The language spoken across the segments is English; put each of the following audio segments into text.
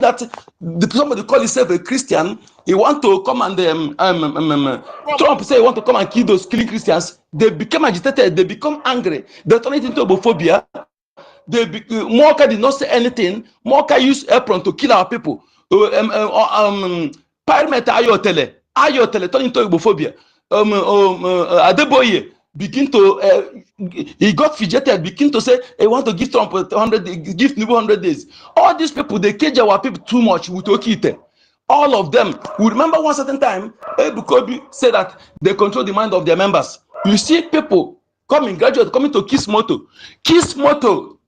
that somebody call himself a Christian, he want to come and Trump say he want to come and kill those killing Christians. They become agitated, they become angry, they turn it into homophobia. Morka did not say anything. Morka used apron to kill our people. Parliament Ayotele turn into homophobia. Adeboye begin to he got fidgeted, begin to say he want to give Trump 100, give Tinubu 100 days. All these people, they cage our people too much with Okite. All of them. We remember one certain time, Ebukobi said that they control the mind of their members. You see people coming, graduate coming to Kiss Moto.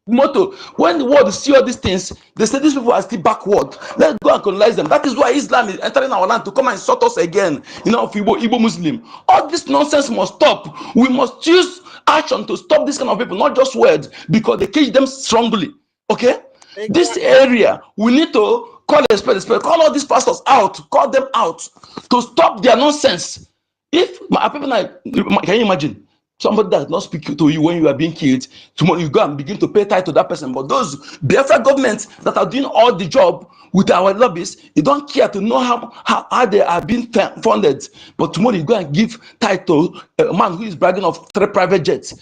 When the world see all these things, they say these people are still backward. Let's go and colonize them. That is why Islam is entering our land to come and insult us again. You know, Igbo Muslim. All this nonsense must stop. We must choose action to stop this kind of people, not just words, because they cage them strongly. Okay? Exactly. This area, we need to call a spade, call all these pastors out, call them out to stop their nonsense. If my people, can you imagine? Somebody that does not speak to you when you are being killed, tomorrow you go and begin to pay tithe to that person. But those Biafra governments that are doing all the job with our lobbies, you don't care to know how they are being funded. But tomorrow you go and give tithe to a man who is bragging of 3 private jets.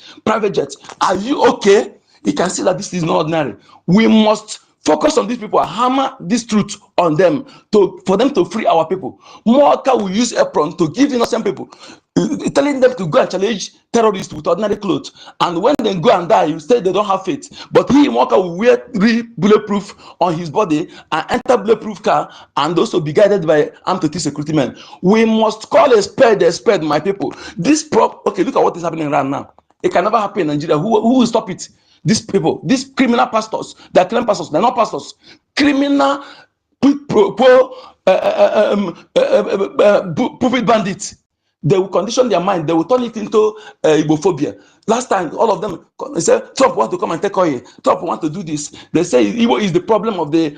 Are you okay? You can see that this is not ordinary. We must focus on these people, hammer this truth on them for them to free our people. Morka will use apron to give innocent people, telling them to go and challenge terrorists with ordinary clothes. And when they go and die, you say they don't have faith. But Morka will wear bulletproof on his body and enter bulletproof car and also be guided by armed security men. We must call a spade, my people. Okay, look at what is happening right now. It can never happen in Nigeria. Who will stop it? These people, these criminal pastors, they're claim pastors, they're not pastors. Criminal pulpit bandits. They will condition their mind. They will turn it into Igbophobia. Last time, all of them they said Trump want to come and take oil. Trump want to do this. They say Igbo is the problem of the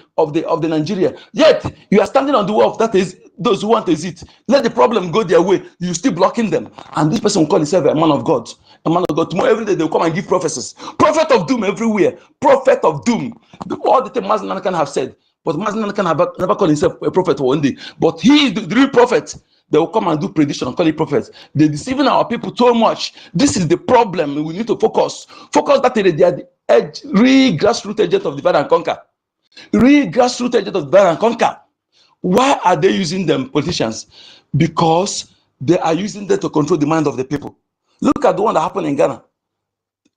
Nigeria. Yet you are standing on the wall of that is those who want to exit. Let the problem go their way. You still blocking them. And this person will call himself a man of God. A man of God. Tomorrow, every day, they will come and give prophecies. Prophet of doom everywhere. Prophet of doom. All the things Mazen Nanakan have said. But Mazen Nanakan have never called himself a prophet for one day. But he is the real prophet. They will come and do prediction and call it prophets. They're deceiving our people so much. This is the problem. We need to focus. Focus that area. They are the real grassroots agent of divide and conquer. Real grassroots agent of divide and conquer. Why are they using them, politicians? Because they are using them to control the mind of the people. Look at the one that happened in Ghana.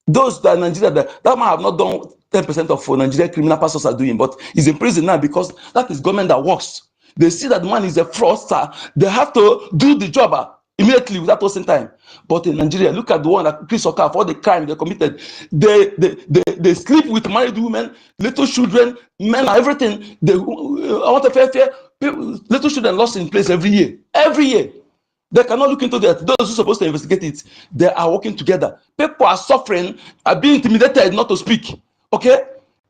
Those that Nigeria, that might have not done 10% of what Nigerian criminal pastors are doing, but he's in prison now because that is government that works. They see that the man is a fraudster. They have to do the job immediately without wasting time. But in Nigeria, look at the one that Chris Oka, for all the crime they committed. They sleep with married women, little children, men, everything. Little children lost in place every year. Every year. They cannot look into that. Those who are supposed to investigate it, they are working together. People are suffering, are being intimidated not to speak. Okay?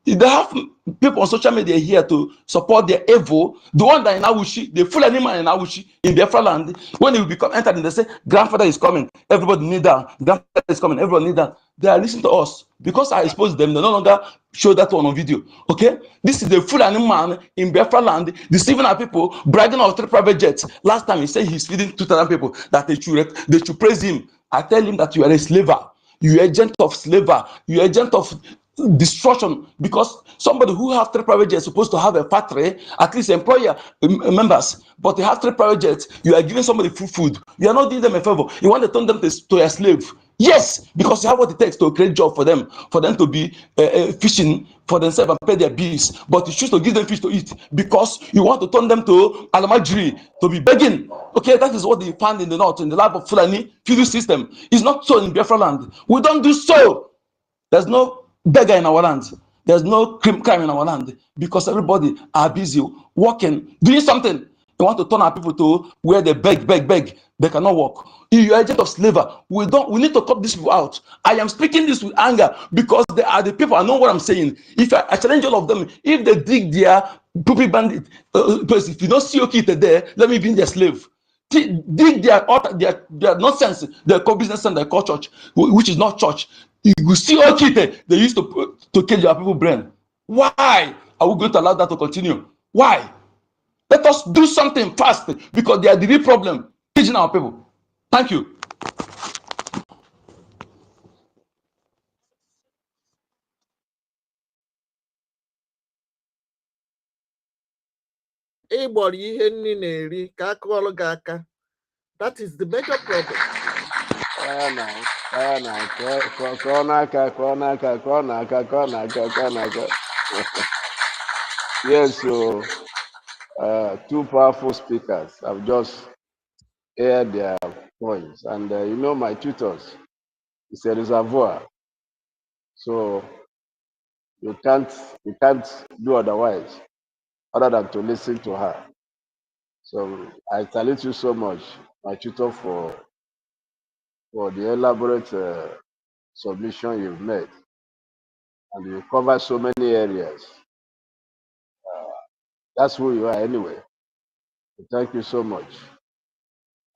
They have people on social media here to support their evil. The one that in Awushi, the full animal in Awushi, in Biafra land, when they will become entered, they say, grandfather is coming, everybody kneel down. Grandfather is coming, everybody kneel down. They are listening to us. Because I expose them, they no longer show that one on video. Okay? This is the full animal in Biafra land, deceiving our people, bragging of 3 private jets. Last time he said he's feeding 2,000 people, that they should praise him. I tell him that you are a slaver. You agent of slaver. You agent of destruction, because somebody who have 3 private jets is supposed to have a factory, at least employer members, but they have 3 private jets. You are giving somebody free food. You are not doing them a favor. You want to turn them to a slave. Yes, because you have what it takes to create job for them to be fishing for themselves and pay their bills. But you choose to give them fish to eat because you want to turn them to alamajiri, to be begging. Okay, that is what they found in the north, in the lab of Fulani feudal system. It's not so in Biafra land. We don't do so. There's no beggar in our land. There's no crime in our land because everybody are busy working, doing something. They want to turn our people to where they beg. They cannot work. You are agent of slavery. We need to cut these people out. I am speaking this with anger because they are the people. I know what I'm saying. If I challenge all of them, if they dig their puppy bandit place, if you don't see Okite there, let me be their slave. Dig their nonsense, their core business and their core church, which is not church. You see Okite, they used to kill your people brain. Why are we going to allow that to continue? Why? Let us do something fast because they are the real problem teaching our people. Thank you. Ịgbọrọ ihe nri na-eri ka akụọlụ gị aka. That is the major problem. Yes, so two powerful speakers have just aired their points, and you know my tutors, it's a reservoir, so you can't do otherwise other than to listen to her. So I salute you so much, my tutor, for the elaborate submission you've made, and you cover so many areas. That's who you are anyway. Thank you so much.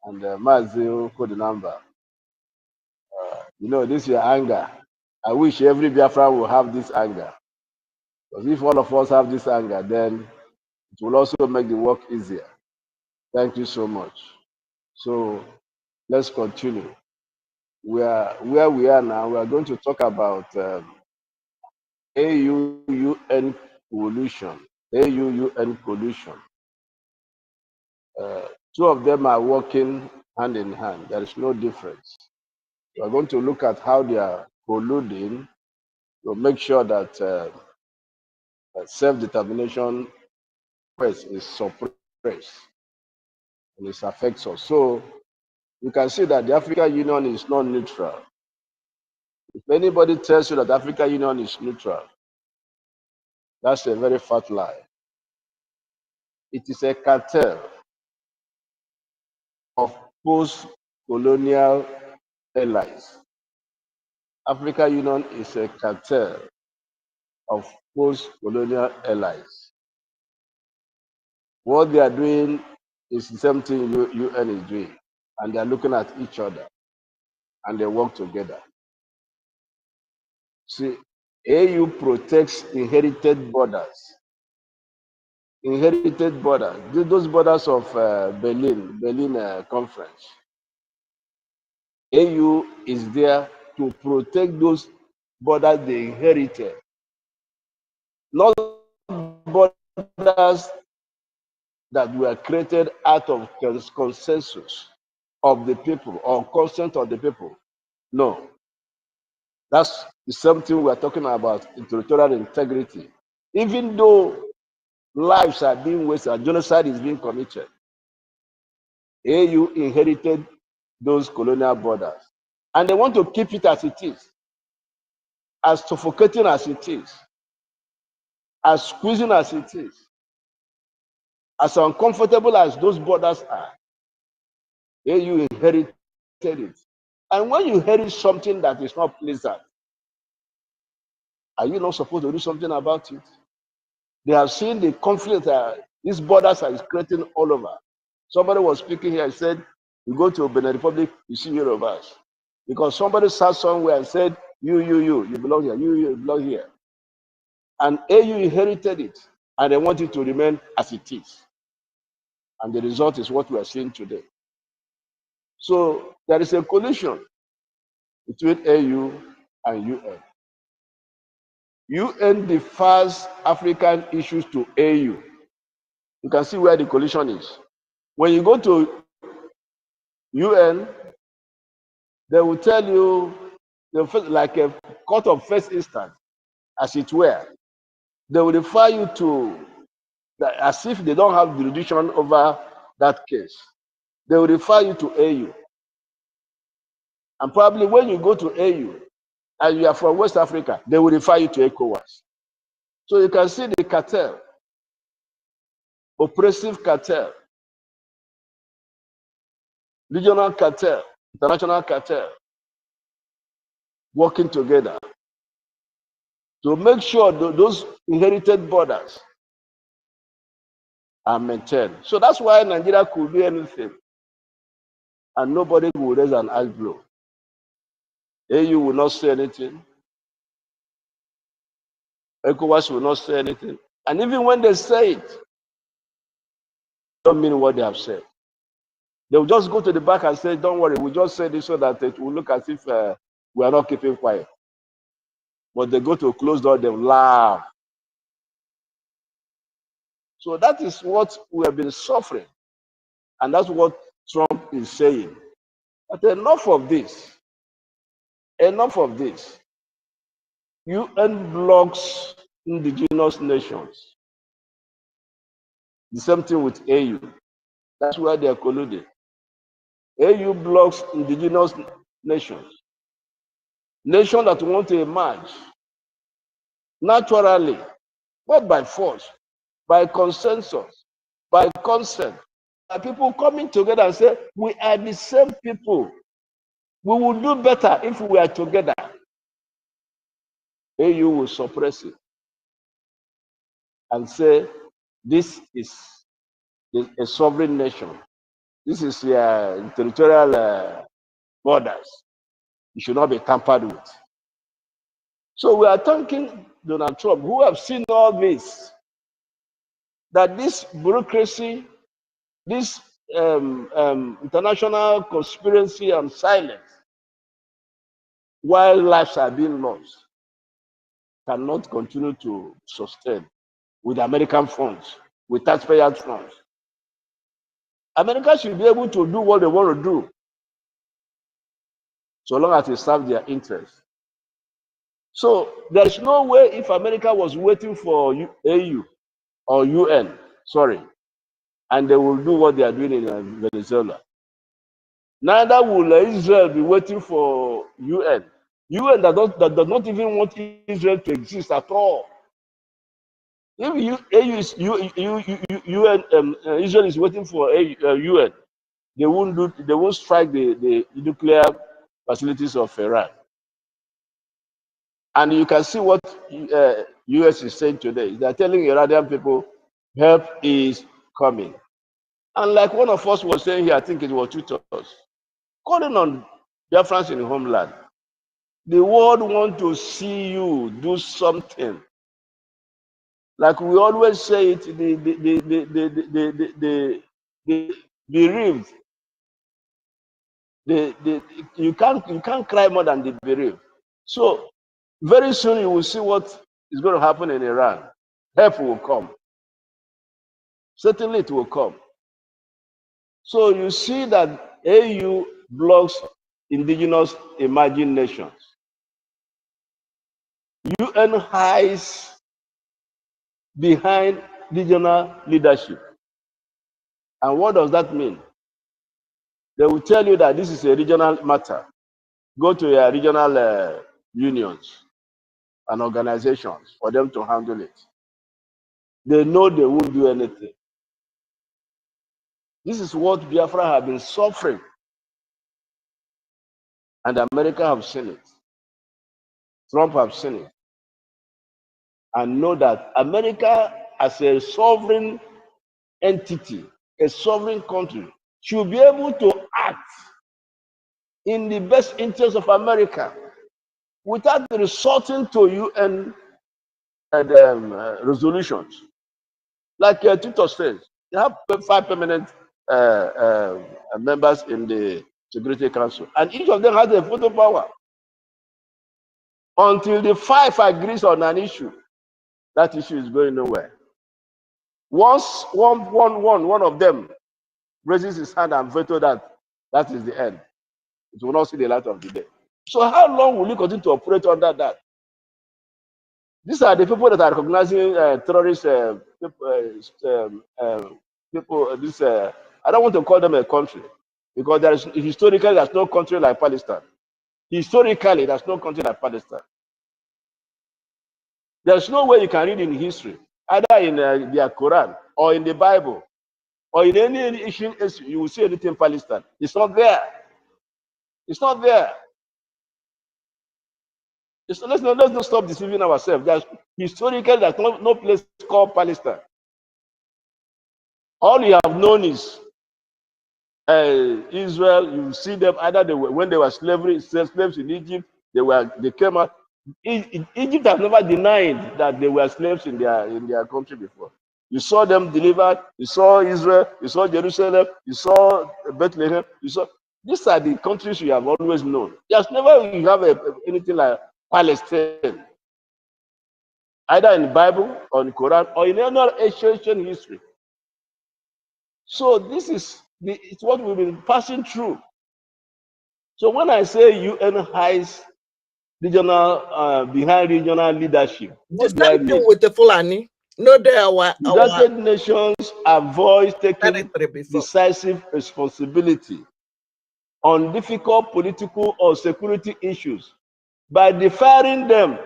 And Mazio Kodinamba, you know, this is your anger. I wish every Biafra will have this anger. Because if all of us have this anger, then it will also make the work easier. Thank you so much. So let's continue. Where we are now, we are going to talk about AUUN coalition. AUUN coalition. Two of them are working hand in hand. There is no difference. We are going to look at how they are colluding to make sure that self-determination is suppressed and it affects us. So you can see that the African Union is not neutral. If anybody tells you that the African Union is neutral, that's a very fat lie. It is a cartel of post-colonial allies. African Union is a cartel of post-colonial allies. What they are doing is the same thing UN is doing, and they are looking at each other, and they work together. See, AU protects inherited borders. Inherited borders, those borders of Berlin Conference. AU is there to protect those borders they inherited, not borders that were created out of consensus of the people or consent of the people. No, that's the same thing we are talking about in territorial integrity. Even though lives are being wasted and genocide is being committed, AU inherited those colonial borders. And they want to keep it as it is, as suffocating as it is, as squeezing as it is, as uncomfortable as those borders are. AU inherited it. And when you inherit something that is not pleasant, are you not supposed to do something about it? They have seen the conflict these borders are creating all over. Somebody was speaking here and said, you go to Benin Republic, you see Yorubas. Because somebody sat somewhere and said, you belong here, you belong here. And AU inherited it, and they want it to remain as it is. And the result is what we are seeing today. So there is a collision between AU and UN. UN defers African issues to AU. You can see where the collision is. When you go to UN, they will tell you, like a court of first instance, as it were. They will refer you to, as if they don't have jurisdiction over that case. They will refer you to AU. And probably when you go to AU, and you are from West Africa, they will refer you to ECOWAS. So you can see the cartel, oppressive cartel, regional cartel, international cartel, working together to make sure those inherited borders are maintained. So that's why Nigeria could do anything, and nobody will raise an eyebrow. AU will not say anything. ECOWAS will not say anything. And even when they say it, don't mean what they have said. They will just go to the back and say, don't worry, we just say this so that it will look as if we are not keeping quiet. But they go to a closed door, they laugh. So that is what we have been suffering. And that's what Trump is saying. But enough of this. Enough of this. UN blocks indigenous nations. The same thing with AU. That's where they are colluding. AU blocks indigenous nations. Nations that want to emerge naturally, not by force, by consensus, by consent. By people coming together and say, we are the same people. We will do better if we are together. AU will suppress it and say, this is a sovereign nation. This is territorial borders. It should not be tampered with. So we are thanking Donald Trump, who have seen all this, that this bureaucracy, this international conspiracy and silence, while lives are being lost, cannot continue to sustain with American funds, with taxpayers' funds. America should be able to do what they want to do, so long as it serves their interests. So there is no way, if America was waiting for AU or UN, sorry, and they will do what they are doing in Venezuela. Neither will Israel be waiting for UN. UN that does not even want Israel to exist at all. If Israel is waiting for UN, they won't strike the nuclear facilities of Iran. And you can see what US is saying today. They're telling Iranian people, help is coming. And like one of us was saying here, I think it was Tutos, calling on Biafrans in the homeland. The world want to see you do something. Like we always say it, the bereaved. You can't cry more than the bereaved. So very soon you will see what is going to happen in Iran. Help will come. Certainly it will come. So you see that AU blocks indigenous emerging nations. UN hides behind regional leadership. And what does that mean? They will tell you that this is a regional matter. Go to your regional unions and organizations for them to handle it. They know they won't do anything. This is what Biafra have been suffering. And America have seen it. Trump have seen it. And know that America, as a sovereign entity, a sovereign country, should be able to act in the best interest of America without resorting to UN resolutions. Like Tito says, they have 5 permanent members in the Security Council, and each of them has a veto power. Until the 5 agrees on an issue, that issue is going nowhere. Once one of them raises his hand and veto that is the end. It will not see the light of the day. So how long will you continue to operate under that? These are the people that are recognizing terrorist people. I don't want to call them a country, because historically there's no country like Palestine. Historically, there's no country like Palestine. There's no way you can read in history, either in their Quran or in the Bible or in any ancient history, you will see anything Palestine. It's not there. It's not there. Let's not stop deceiving ourselves. Historically, there's no place called Palestine. All you have known is Israel. You see them either when they were slaves in Egypt. They came out. Egypt has never denied that they were slaves in their country before. You saw them delivered. You saw Israel. You saw Jerusalem. You saw Bethlehem. You saw. These are the countries you have always known. There's never you have anything like Palestine, either in the Bible or in the Quran or in any other ancient history. So this is it's what we've been passing through. So when I say UN hides regional behind regional leadership, The what do I same thing mean? with the Fulani. No, they our United Nations avoids taking territory before. decisive responsibility on difficult political or security issues by deferring them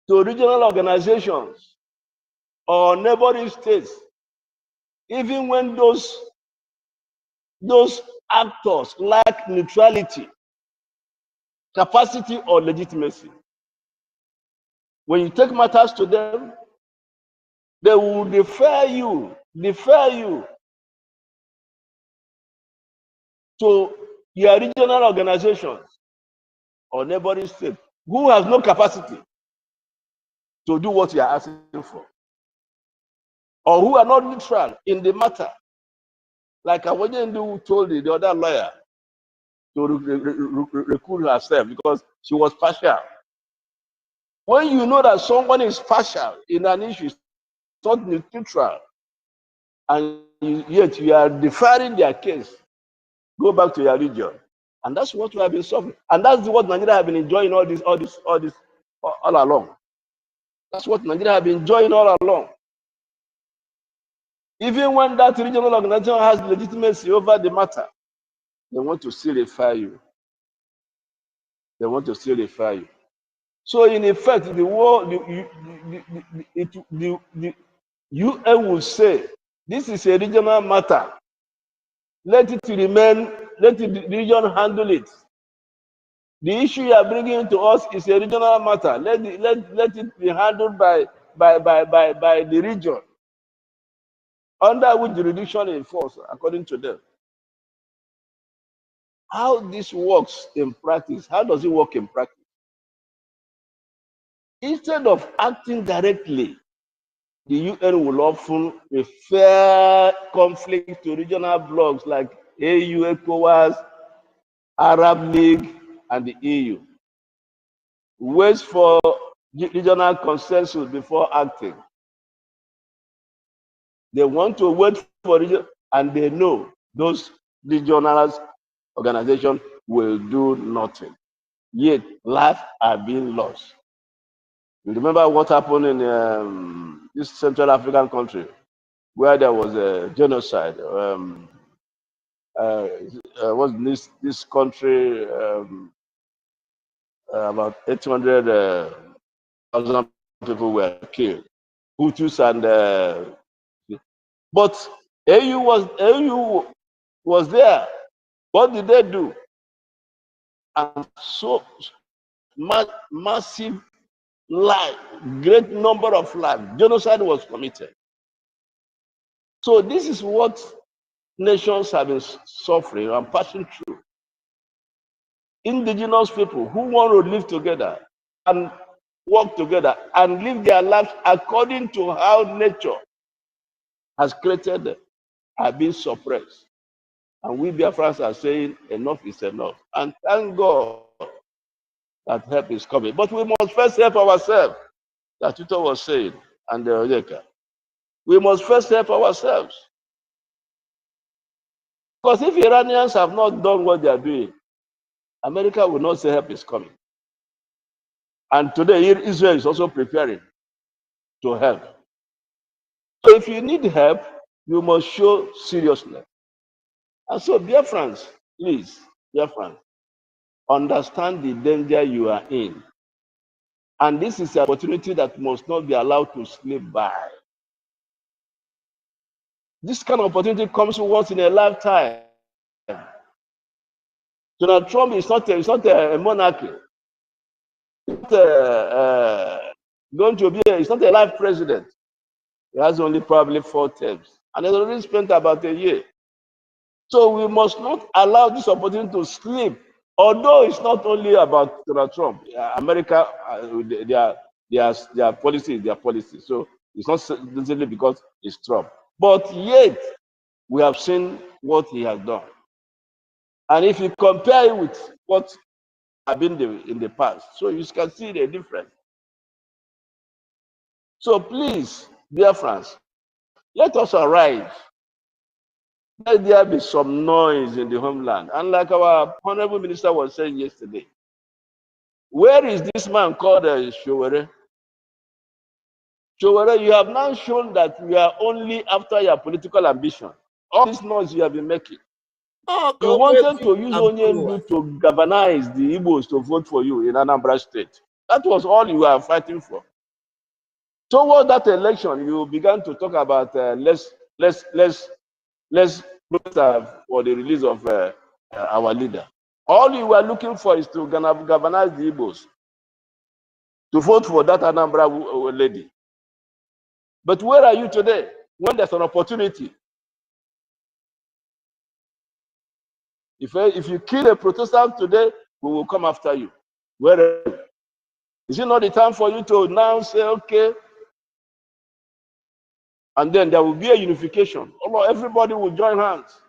to regional organizations or neighboring states, even when those actors lack neutrality, capacity, or legitimacy. When you take matters to them, they will defer you to your regional organizations or neighboring states who has no capacity to do what you are asking for, or who are not neutral in the matter. Like Awajendu told the other lawyer to recruit herself because she was partial. When you know that someone is partial in an issue, it's not neutral, and yet you are deferring their case, go back to your region. And that's what we have been suffering. And that's what Nigeria have been enjoying all along. That's what Nigeria have been enjoying all along. Even when that regional organization has legitimacy over the matter, they want to still refer you. They want to still refer you. So in effect, the UN will say, this is a regional matter. Let it remain, let the region handle it. The issue you are bringing to us is a regional matter. Let it be handled by the region, under which jurisdiction is enforced, according to them. How this works in practice, how does it work in practice? Instead of acting directly, the UN will often refer conflict to regional blocs like AU, ECOWAS, Arab League, and the EU. Waits for regional consensus before acting. They want to wait for region, and they know those regional organizations will do nothing. Yet lives are being lost. You remember what happened in this Central African country, where there was a genocide? Was this country about 800,000 people were killed, Hutus and but AU was there. What did they do? And so massive life, great number of lives, genocide was committed. So this is what nations have been suffering and passing through. Indigenous people who want to live together and work together and live their lives according to how nature has created them are being suppressed. And we Biafrans are saying enough is enough. And thank God that help is coming. But we must first help ourselves. That Tito was saying, and Onyeka. We must first help ourselves. Because if Iranians have not done what they are doing, America will not say help is coming. And today, Israel is also preparing to help. So if you need help, you must show seriousness. And so, dear friends, please, dear friends, understand the danger you are in. And this is an opportunity that must not be allowed to slip by. This kind of opportunity comes once in a lifetime. Donald Trump is not a monarchy. It's not a life president. He has only probably 4 terms. And he's already spent about a year. So we must not allow this opportunity to slip. Although it's not only about Donald Trump. America, their policy is their policy. So It's not necessarily because it's Trump. But yet, we have seen what he has done. And if you compare it with what have been in the past, so you can see the difference. So please, dear friends, let us arise. Let there be some noise in the homeland. And like our Honorable Minister was saying yesterday, where is this man called Showere? Showere, you have now shown that you are only after your political ambition. All this noise you have been making. You wanted to use Onyendu to galvanize the Igbos to vote for you in Anambra State. That was all you were fighting for. Toward that election, you began to talk about let's protest for the release of our leader. All you were looking for is to galvanize the Igbos to vote for that Anambra lady. But where are you today when there's an opportunity? If you kill a Protestant today, we will come after you. Where are you? Is it not the time for you to now say, okay, and then there will be a unification? Everybody will join hands.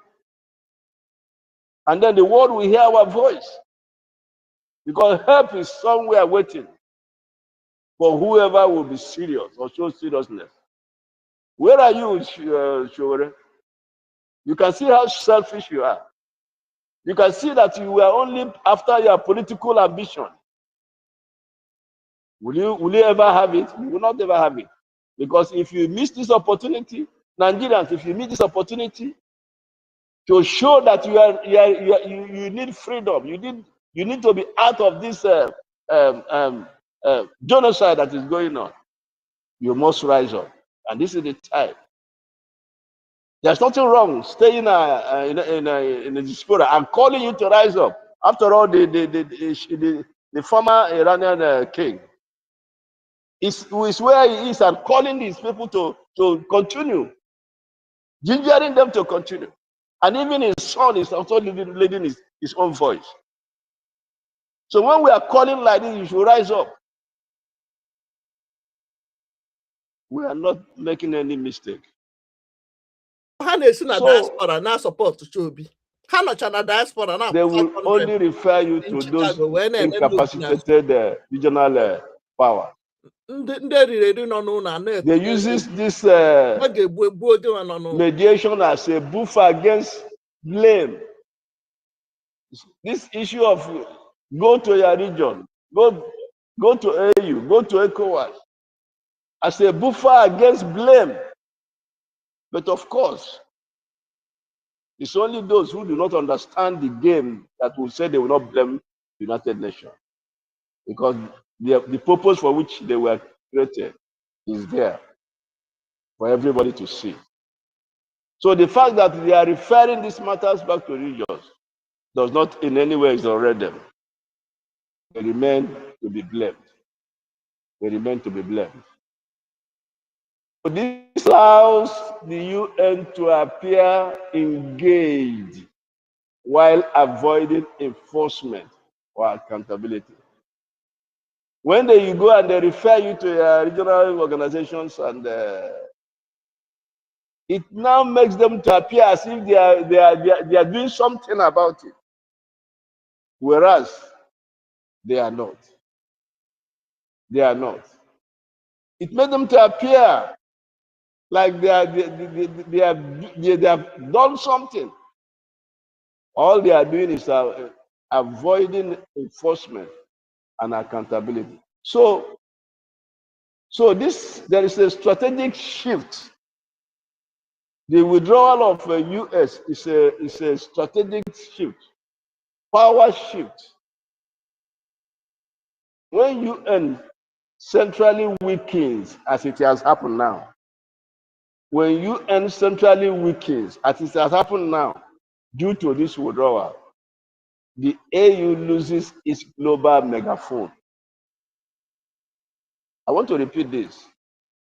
And then the world will hear our voice. Because help is somewhere waiting for whoever will be serious or show seriousness. Where are you, Shore? You can see how selfish you are. You can see that you were only after your political ambition. Will you ever have it? You will not ever have it. Because if you miss this opportunity, Nigerians, if you miss this opportunity to show that you need freedom, you need to be out of this genocide that is going on, you must rise up. And this is the time. There's nothing wrong staying in a diaspora. I'm calling you to rise up. After all, the former Iranian king is where he is and calling these people to continue, gingering them to continue. And even his son is also leading his own voice. So when we are calling like this, you should rise up. We are not making any mistake. diaspora na support Chobi. Diaspora they will only refer you to those incapacitated regional power. They use this mediation as a buffer against blame. This issue of go to your region, go to AU, go to ECOWAS as a buffer against blame. But of course, it's only those who do not understand the game that will say they will not blame the United Nations. Because the purpose for which they were created is there for everybody to see. So the fact that they are referring these matters back to regions does not in any way exonerate them. They remain to be blamed. They remain to be blamed. So this allows the UN to appear engaged while avoiding enforcement or accountability. When you go and they refer you to regional organizations, and it now makes them to appear as if they are doing something about it, whereas they are not. They are not. It made them to appear like they have done something. All they are doing is avoiding enforcement and accountability. So there is a strategic shift. The withdrawal of the US is a strategic shift, power shift. When UN centrally weakens, as it has happened now, when UN centrally weakens, as it has happened now, due to this withdrawal, the AU loses its global megaphone. I want to repeat this.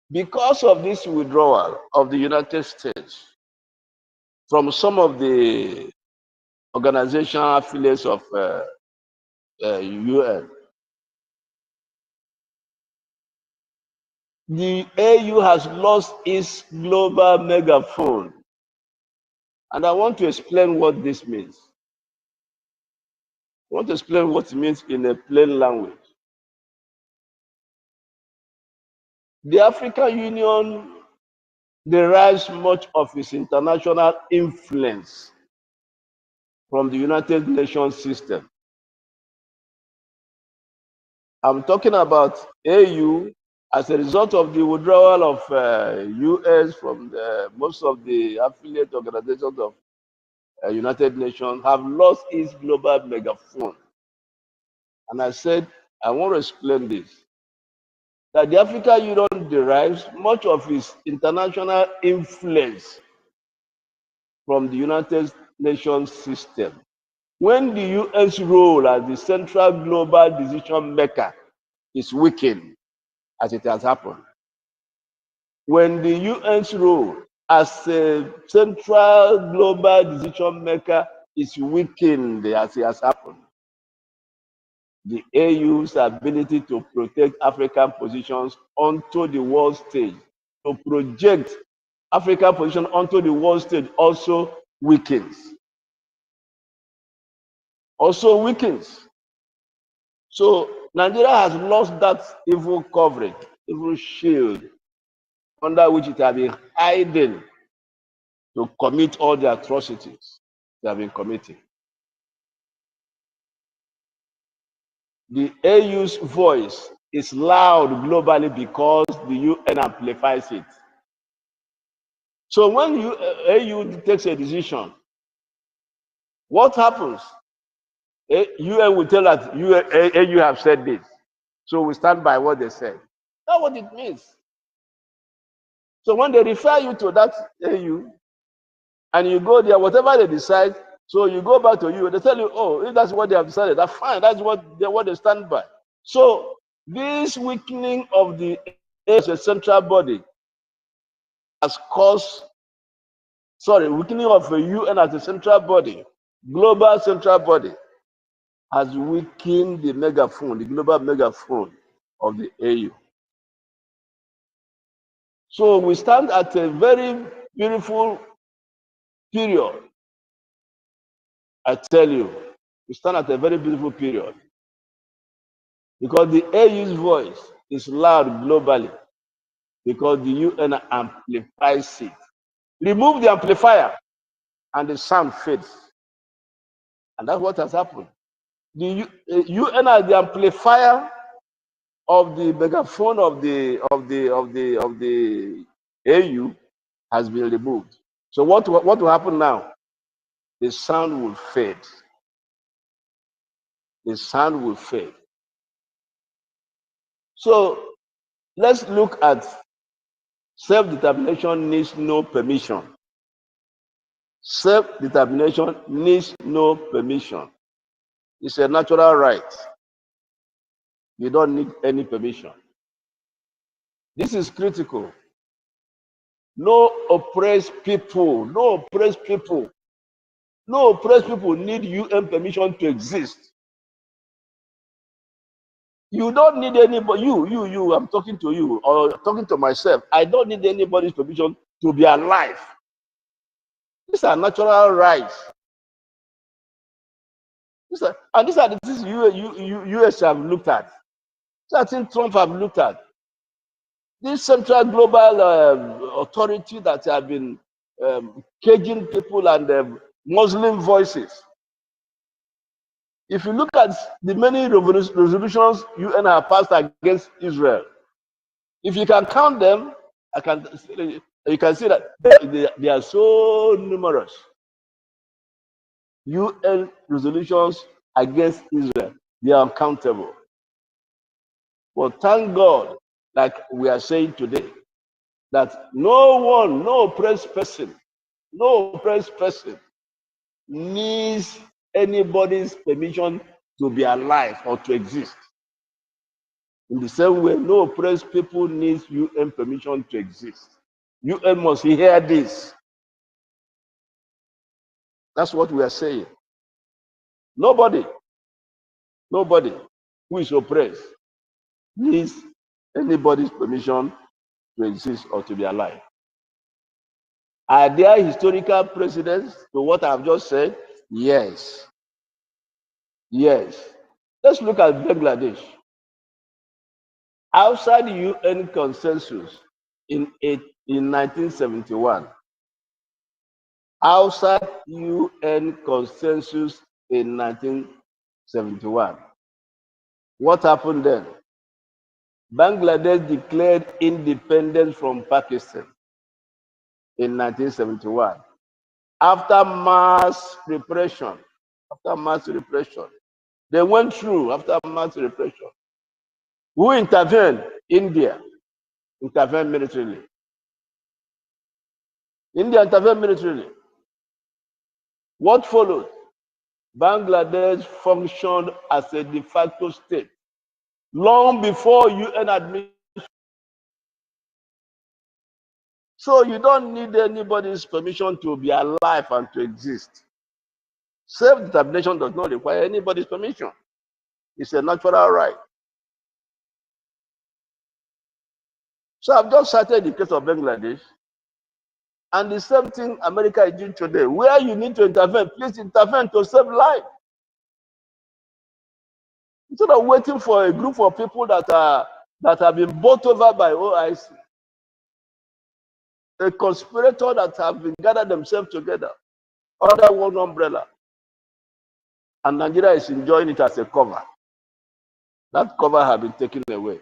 Because of this withdrawal of the United States from some of the organizational affiliates of UN, the AU has lost its global megaphone. And I want to explain what this means. I want to explain what it means in a plain language. The African Union derives much of its international influence from the United Nations system. I'm talking about AU as a result of the withdrawal of US from most of the affiliate organizations of United Nations have lost its global megaphone. And I said, I want to explain this. That the African Union derives much of its international influence from the United Nations system. When the UN's role as the central global decision maker is weakened, as it has happened, when the UN's role as a central global decision maker is weakened, as it has happened, the AU's ability to protect African positions onto the world stage, to project African position onto the world stage also weakens. So Nigeria has lost that evil coverage, evil shield, under which it has been hiding to commit all the atrocities they have been committing. The AU's voice is loud globally because the UN amplifies it. So when AU takes a decision, what happens? UN will tell us, AU have said this. So we stand by what they said. That's what it means. So when they refer you to that AU, and you go there, whatever they decide, so you go back to you, they tell you, oh, if that's what they have decided, that's fine. That's what they stand by. So this weakening of the as a central body has caused, weakening of the UN as a central body, global central body, has weakened the megaphone, the global megaphone of the AU. So we stand at a very beautiful period. I tell you, we stand at a very beautiful period. Because the AU's voice is loud globally. Because the UN amplifies it. Remove the amplifier and the sound fades. And that's what has happened. The UN as the amplifier of the megaphone of the AU has been removed. So what will happen now? The sound will fade. The sound will fade. So let's look at self-determination needs no permission. Self-determination needs no permission. It's a natural right. You don't need any permission. This is critical. No oppressed people need UN permission to exist. You don't need anybody, I'm talking to you or talking to myself. I don't need anybody's permission to be alive. These are natural rights. These are the things US have looked at. Certain Trump have looked at. This central global authority that have been caging people and Muslim voices. If you look at the many resolutions UN have passed against Israel, if you can count them, you can see that they are so numerous. UN resolutions against Israel, they are uncountable. But thank God, like we are saying today, that no oppressed person needs anybody's permission to be alive or to exist. In the same way, no oppressed people needs UN permission to exist. UN must hear this. That's what we are saying. Nobody who is oppressed needs anybody's permission to exist or to be alive. Are there historical precedents to what I've just said? Yes. Yes. Let's look at Bangladesh. Outside the UN consensus in 1971, outside UN consensus in 1971, what happened then? Bangladesh declared independence from Pakistan in 1971 after mass repression. They went through after mass repression. Who intervened? India intervened militarily. India intervened militarily. What followed? Bangladesh functioned as a de facto state long before UN admission. So you don't need anybody's permission to be alive and to exist. Self-determination does not require anybody's permission. It's a natural right. So I've just cited the case of Bangladesh. And the same thing America is doing today. Where you need to intervene, please intervene to save life. Instead of waiting for a group of people that have been bought over by OIC, a conspirator that have been gathered themselves together under one umbrella, and Nigeria is enjoying it as a cover. That cover has been taken away.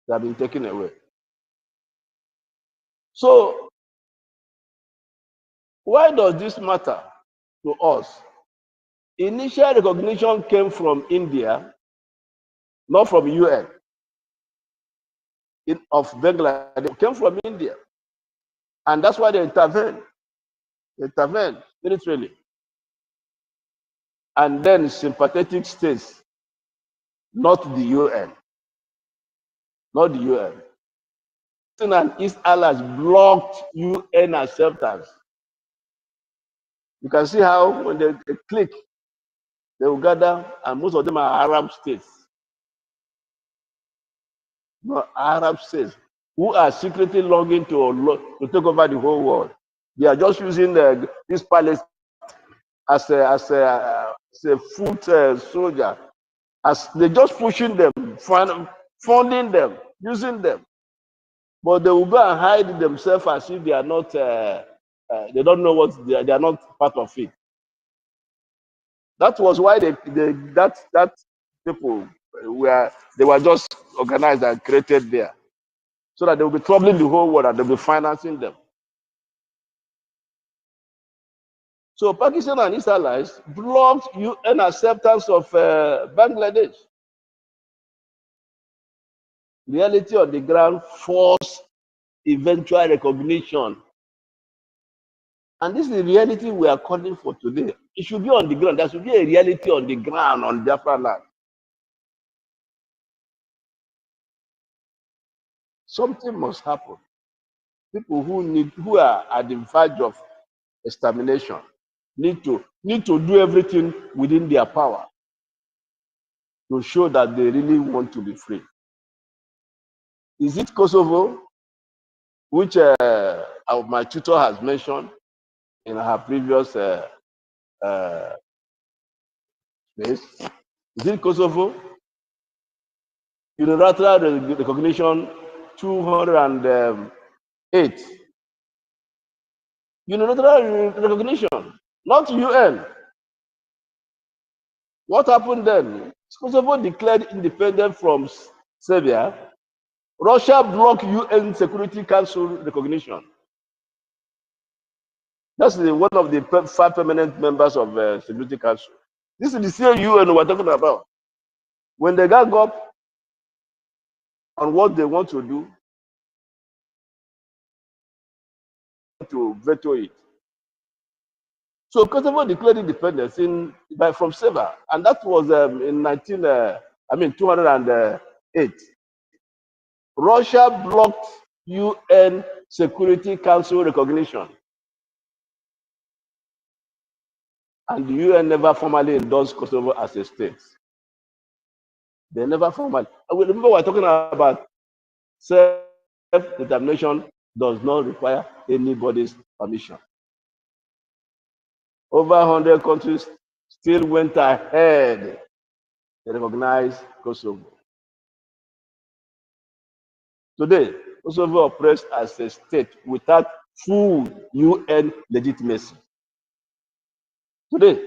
They have been taken away. So why does this matter to us? Initial recognition came from India, not from UN. Of Bangladesh, it came from India. And that's why they intervened. They intervened militarily. And then sympathetic states, not the UN. Not the UN. And East allies blocked UN acceptance. You can see how when they click, they will gather, and most of them are Arab states. No, Arab states who are secretly longing to take over the whole world. They are just using this palace as a foot soldier, as they're just pushing them, funding them, using them. But they will go and hide themselves as if they are not, they don't know what they are not part of it. That was why that people they were just organized and created there, so that they will be troubling the whole world and they'll be financing them. So Pakistan and its allies blocked UN acceptance of Bangladesh. Reality on the ground forced eventual recognition. And this is the reality we are calling for today. It should be on the ground. There should be a reality on the ground on Biafra land. Something must happen. People who are at the verge of extermination need to do everything within their power to show that they really want to be free. Is it Kosovo, which my tutor has mentioned in her previous place? Is it Kosovo? Unilateral recognition 208. Unilateral recognition, not UN. What happened then? Kosovo declared independence from Serbia. Russia blocked UN Security Council recognition. That's one of the 5 permanent members of Security Council. This is the same UN we're talking about. When they got up on what they want to do, to veto it. So Kosovo declared independence from Serbia, and that was in 208. Russia blocked UN Security Council recognition, and the UN never formally endorsed Kosovo as a state. They never formally. Remember, we're talking about Self-determination does not require anybody's permission. Over 100 countries still went ahead to recognize Kosovo. Today, Kosovo operates as a state without full UN legitimacy. Today,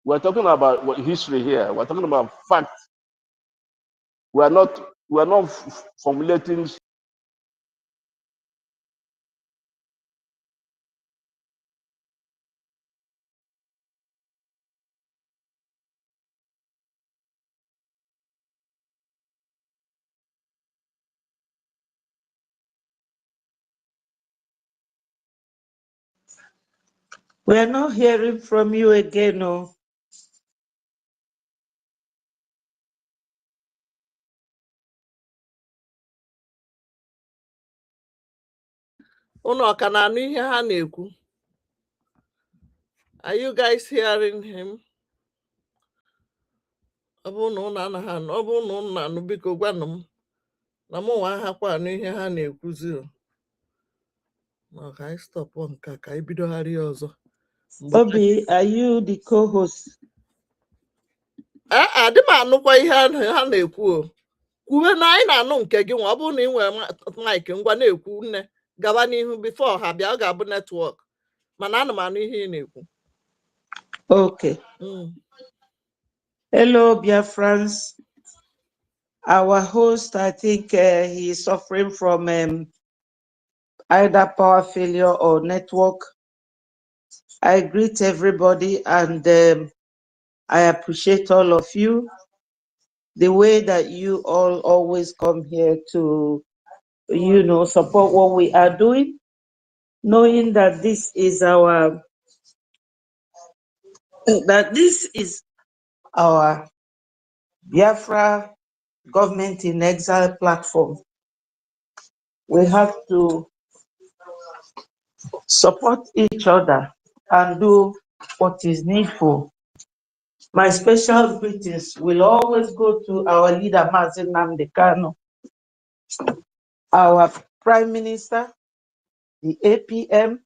we're talking about what history here. We're talking about facts. We're not formulating. We are not hearing from you again, no. Unu ọ ka na-anụ ihe ha na-ekwu? Are you guys hearing him? Ọ bụrụ na unu anaghị anụ, ọ bụrụ na unu na-anụ, biko gwanụ m na mụ nwa ahakwa anụ ihe ha na-ekwuzi. Ma ka anyị stọpụ nke a, ka anyị bidogharị ọzọ. Obi, are you the co-host? Adị m anụkwa ihe ha na-ekwu o. Kwuwe na anyị na-anụ nke gị nwa. Ọ bụrụ na ị nwere maịkị, ngwa na-ekwu, nne gaba n'ihu bifo ha bịa, ọ ga-abụ netwọk, mana ana m anụ ihe ị na-ekwu. Okay. Hello, Biafrans. Our host, I think he is suffering from either power failure or network. I greet everybody, and I appreciate all of you. The way that you all always come here to, support what we are doing, knowing that this is our Biafra Government in Exile platform. We have to support each other and do what is needful. My special greetings will always go to our leader, NNAMDI KANU, our Prime Minister, the APM,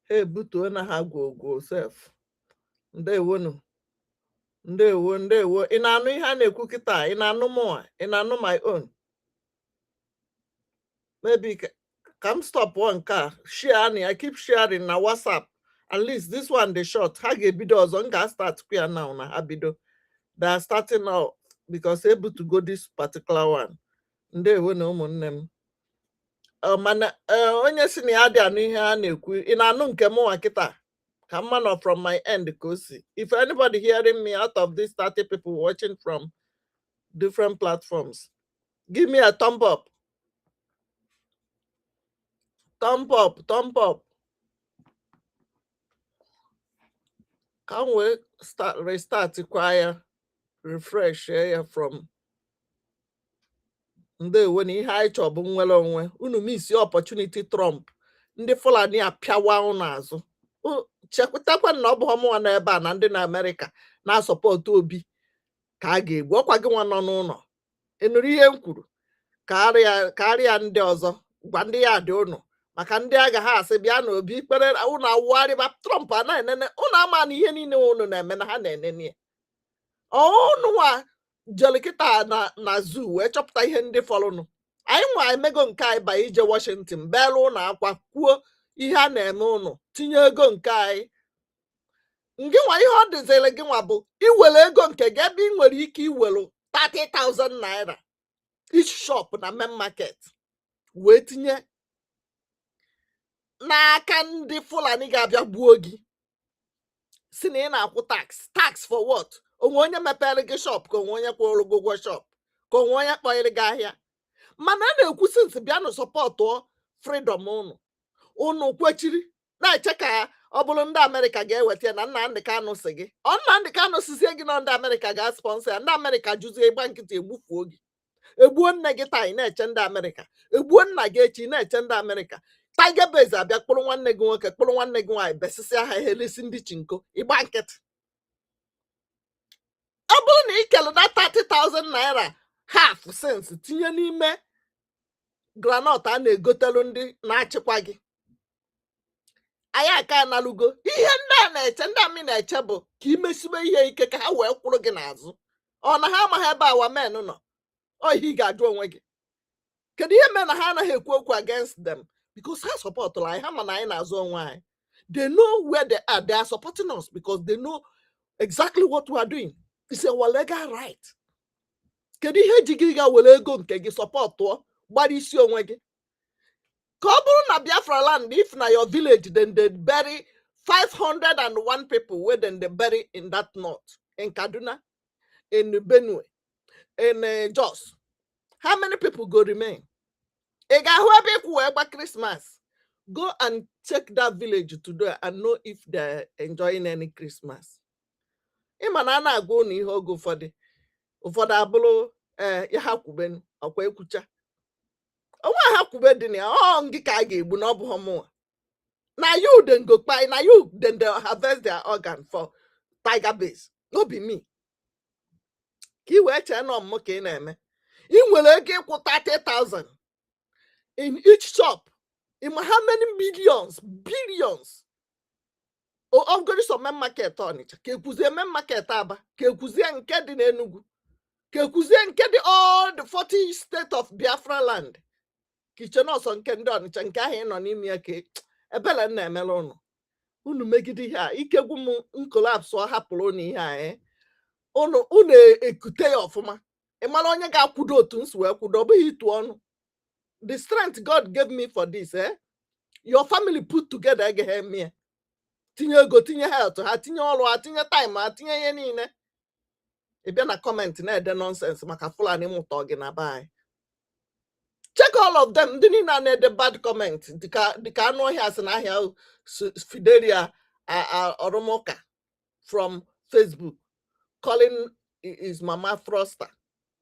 Hey, butuo na ha gwogwo sef. Ndewonu. Ndewo. Ị na-anụ ihe a na-ekwu kịta? Ị na-anụ mụnwa? Ị na-anụ my own? Maybe come stop one car. Share, I keep sharing na WhatsApp. At least this one the short. Ha ga-ebido ọzọ. M ga-start queer now na ha bido. They are starting now because able to go this particular one. Ndewo na ụmụnne m. Mana onye si na ya dị anụ ihe a na-ekwu. Ị na-anụ nke mụnwa kịta? Come on from my end, Kosi. If anybody hearing me out of these 30 people watching from different platforms, give me a thumb up. Thumb up. Can we restart the choir, refresh from when he high job nwere unu miss your opportunity Trump. Ndị Fulani apịawa unu azụ. Chekwatakwa na ọ bụ ọmụnwa n'ebe a na ndị na Amerịka na-asọpọtụ Obi ka a ga-egbu. Ọkwa gị nwa nọ n'ụlọ. Ị nụrụ ihe m kwuru? Karịa ndị ọzọ, gwa ndị ya dị ụnụ. Maka ndị agha ha asị bịa na Obi kpere unu awụgharịba Trump a na-enene unu ama na ihe niile unu na-eme na ha na-enene. Unu nwa jelikịta na zoo wee chọpụta ihe ndị fọrọnụ. Anyị nwa emego nke anyị ba ije Washington belu ụnụ akwa kwuo ihe a na-eme ụnụ tinye ego nke anyị. Ngị nwa ihe ọ dịzịrị gị nwa bụ iwere ego nke gị ebe ị nwere ike iwere 30,000 naira each shop na main market wee tinye n'aka ndị Fulani ga-abịa gbuo gị. Si na ị na-akwụ tax for what? Onwe onye mepere gị shop ka onwe onye kwụrụ gị ụgwọ shop ka onwe onye kpọnyere gị ahịa. Mana a na-ekwu since bịanụ sọpọtụ freedom unu kwechiri na-eche ka ọ bụrụ ndị Amerịka ga-eweta ya na Nnamdị Kanụ si gị. Nnamdị Kanụ sizie gị na ndị Amerịka ga-sponsor ya, ndị Amerịka jụzie ịgba nkịtị egbufuo gị. egbuo nne gị taa ị na-eche ndị Amerịka, egbuo nna gị echi ị na-eche ndị Amerịka. Tiger Base abịa kpụrụ nwanne gị nwoke kpụrụ nwanne gị nwaanyị besịsịa ha helesi ndị chinko ịgba nkịtị. Ọ bụrụ na ị kelụ na 30,000 naira half cents tinye n'ime granọt a na-egotelu ndị na-achịkwa gị, anyị aka analugo ihe ndị a na-eche, ndị amị na-eche bụ ka imesibe ihe ike ka ha wee kwụrụ gị n'azụ. Ọ na ha amaghị ebe awa men nọ? Ọ ihe ị ga-ajụ onwe gị. Kedu ihe mere na ha anaghị ekwu okwu against them? Because ha sọpọtụrụ anyị, ha ma na anyị na-azụ onwe anyị. They know where they are. They are supporting us because they know exactly what we are doing. It's our legal right. Kedu ihe ji gị ga were ego nke gị sọpọtụọ gbara isi onwe gị? Ka ọ bụrụ na Biafra land, if na your village, then they bury 501 people where then they bury in that north, in Kaduna, in Benue, in Jos. How many people go remain? Christmas. Go and check that village today and know if they're enjoying any Christmas. Imanana go ni ho go for the abolo ya hakuben akwa ekucha. Onwa hakube dị na ngị ka a ga-egbu na ọ bụ homo. Na you then go buy, na you then they harvest their organ for Tiger Base. No be me. Ki we che no mo ka ị na-eme. Ị nwere ego ịkwụ 30,000 in each shop. How many billions? I'm going to some market on it. Kekuzie market aba. Kekuzie nke dị n'Enugu. Kekuzie nke dị all the 40 states of Biafra land. Kichenoso nke ndị Ọnịcha nke ahụ nọ n'ime ya ka ebele na-emela ụnụ. Unu megide ihe a. Ikegwu m nkolapsụ ọ hapụrụ unu ihe a. Unu ekute ya ọfụma. Ị mara onye ga-akwudo otu nsi wee kwudo, ọ bụghị itu ọnụ. The strength God gave me for this, your family put together again me. Tinye ego, tinye health, ha tinye ọrụ, ha tinye time, ha tinye ihe niile. Ị bịa na comment na-ede nonsense maka Fulani mụta gị na bye. Check all of them. Ndị niile na-ede bad comment. Dịka anụ ọhịa sị na ahịa Fidelia Oromoka from Facebook calling his mama Froster.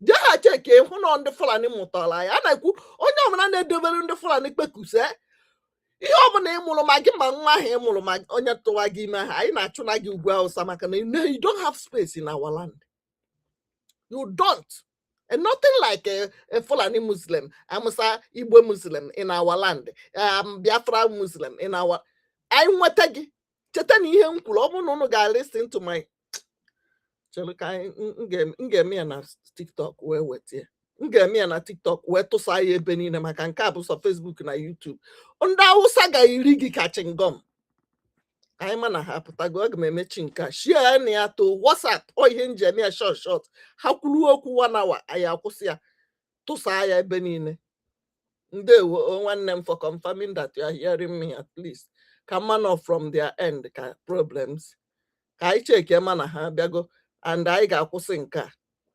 Jaha cheke hụ na ndị Fulani mụtara ya. A na-ekwu onye ọbụla na-edobere ndị Fulani kpekuse ihe ọbụla ịmụrụ ma gị ma nwa ahụ ịmụrụ ma onye tụwa gị ime ha, anyị na-achụ na gị ugwu Hausa maka na you don't have space in our land. You don't. And nothing like a Fulani Muslim, Amusa Igbo Muslim in our land, Biafra Muslim in our. I want to get ihe nkwuru ọ bụrụ na unu ga-listen to my ngeme ya na TikTok wee wetie. Ngeme ya na TikTok wee tụsa ya ebe niile maka nke a bụ sọ Facebook na YouTube. Ndị Hausa ga-eri gị ka chingom. Anyị ma na ha pụtago, aga m emechi nke a. Share na ya to WhatsApp ọ ihe njem ya short. Ha kwuru okwu 1 hour anyị akwụsị ya. Tụsa ya ebe niile. Ndewo nwanne m for confirming that you are hearing me at least. Ka man from their end ka problems. Ka anyị cheke ma na ha bịago. And I ga-akwụsị nke a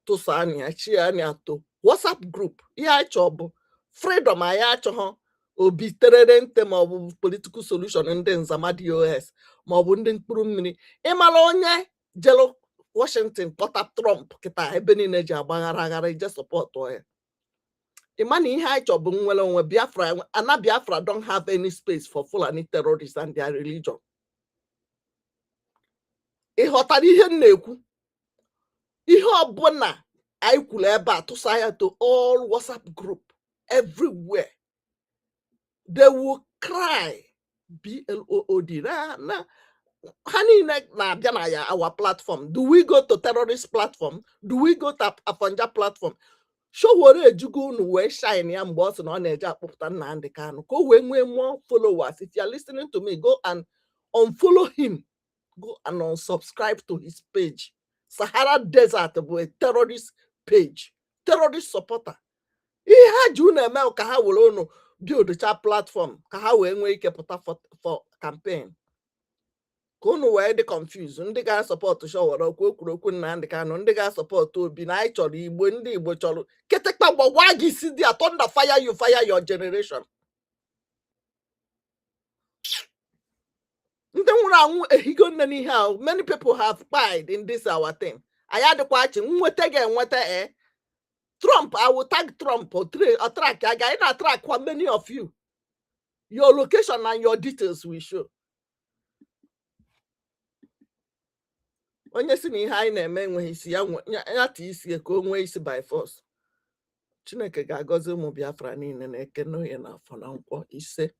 tụsa anya chi anya to WhatsApp group. Ihe anyị chọọ bụ freedom, anyị achọghọ obi terere nte ma ọ bụ political solution ndị nzama DOS ma ọ bụ ndị mkpụrụ mmiri. Ịmara onye jelo Washington kpọta Trump kịta ebe niile ji agbagharị ije support ya. Ịma na ihe anyị chọọ bụ nwere onwe Biafra. Ana Biafra don't have any space for Fulani terrorists and their religion. Ị ghọtara ihe m na-ekwu? Ihe ọbụla anyị kwuru ebe a tụsa ya to all WhatsApp group everywhere. They will cry. BLOOD. Ha niile na-abịa na ya our platform. Do we go to terrorist platform? Do we go to Afonja platform? Showore ejugo unu wee shine ya mgbe ọ sị na ọ na-eje akpọpụta NNAMDI KANU ka o wee nwee more followers. If you are listening to me, go and unfollow him. Go and unsubscribe to his page. Sahara Desert bụ a terrorist page, terrorist supporter. Ihe ha ji unu eme ka ha were unu build cha platform ka ha wee nwee ike pụta for campaign. Ka unu wee dị confused. Ndị ga-support Showore okwu NNAMDI KANU, ndị ga-support Obi na anyị chọrọ Igbo, ndị Igbo chọrọ ketekpa gbagwa gị si dị thunder fire your generation. Ndị nwụrụ anwụ ehigo nne n'ihe ahụ. Many people have died in this our thing. Anyị adịkwa achị nweta ga-enweta Trump, I will tag Trump or track. I got track how many of you. Your location and your details will show. Onye si na ihe anyị na-eme enweghị isi ya ta isi ka o nwee isi by force. Chineke ga-agọzi ụmụ Biafra niile na-eke n'ohe n'afọ na nkwọ ise